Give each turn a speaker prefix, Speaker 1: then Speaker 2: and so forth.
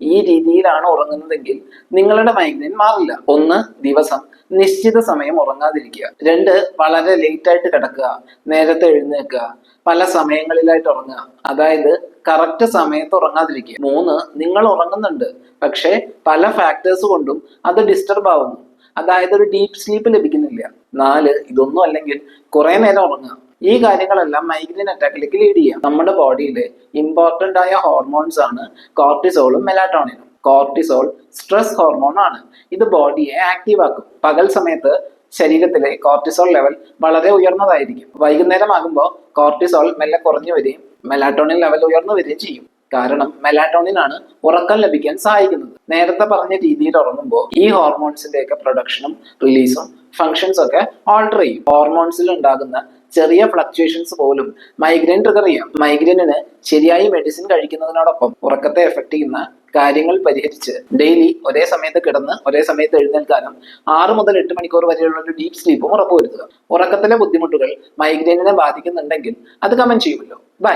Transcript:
Speaker 1: ഈ രീതിയിലാണ് ഉറങ്ങുന്നതെങ്കിൽ നിങ്ങളുടെ മൈഗ്രെയിൻ മാറില്ല. 1. ദിവസം നിശ്ചിത സമയം ഉറങ്ങാതിരിക്കുക. 2. വളരെ ലേറ്റ് ആയിട്ട് കിടക്കുക, നേരത്തെ എഴുന്നേൽക്കുക, പല സമയങ്ങളിലായിട്ട് ഉറങ്ങുക, അതായത് കറക്റ്റ് സമയത്ത് ഉറങ്ങാതിരിക്കുക. 3. നിങ്ങൾ ഉറങ്ങുന്നുണ്ട്, പക്ഷെ പല ഫാക്ടേഴ്സ് കൊണ്ടും അത് ഡിസ്റ്റർബ് ആവുന്നു, അതായത് ഒരു ഡീപ്പ് സ്ലീപ്പ് ലഭിക്കുന്നില്ല. 4. ഇതൊന്നും അല്ലെങ്കിൽ കുറെ നേരം ഉറങ്ങുക. ഈ കാര്യങ്ങളെല്ലാം മൈഗ്രെയിൻ അറ്റാക്കിലേക്ക് ലീഡ് ചെയ്യാം. നമ്മുടെ ബോഡിയിൽ ഇമ്പോർട്ടന്റ് ആയ ഹോർമോൺസ് ആണ് കോർട്ടിസോളും മെലാറ്റോണിനും. കോർട്ടിസോൾ സ്ട്രെസ് ഹോർമോൺ ആണ്. ഇത് ബോഡിയെ ആക്റ്റീവ് ആക്കും. പകൽ സമയത്ത് ശരീരത്തിലെ കോർട്ടിസോൾ ലെവൽ വളരെ ഉയർന്നതായിരിക്കും. വൈകുന്നേരം ആകുമ്പോൾ കോർട്ടിസോൾ മെല്ലെ കുറഞ്ഞു വരികയും മെലാറ്റോണിൻ ലെവൽ ഉയർന്നു വരികയും ചെയ്യും. കാരണം മെലാറ്റോണിൻ ആണ് ഉറക്കം ലഭിക്കാൻ സഹായിക്കുന്നത്. നേരത്തെ പറഞ്ഞ രീതിയിൽ ഉറങ്ങുമ്പോൾ ഈ ഹോർമോൺസിന്റെ ഒക്കെ പ്രൊഡക്ഷനും റിലീസും ഫങ്ഷൻസ് ഒക്കെ ഓൾട്ടർ ചെയ്യും. ഹോർമോൺസിൽ ഉണ്ടാകുന്ന ചെറിയ ഫ്ലക്ച്വേഷൻസ് പോലും മൈഗ്രെയിൻ ട്രിഗർ ചെയ്യാം. മൈഗ്രെയിനിന് ശരിയായി മെഡിസിൻ കഴിക്കുന്നതിനോടൊപ്പം ഉറക്കത്തെ എഫക്ട് ചെയ്യുന്ന കാര്യങ്ങൾ പരിഹരിച്ച് ഡെയിലി ഒരേ സമയത്ത് കിടന്ന് ഒരേ സമയത്ത് എഴുന്നേൽക്കാനും 6 മുതൽ 8 മണിക്കൂർ വരെയുള്ള ഒരു ഡീപ്പ് സ്ലീപ്പും ഉറപ്പുവരുത്തുക. ഉറക്കത്തിലെ ബുദ്ധിമുട്ടുകൾ മൈഗ്രെയിനിനെ ബാധിക്കുന്നുണ്ടെങ്കിൽ അത് കമന്റ് ചെയ്യുമല്ലോ. ബൈ.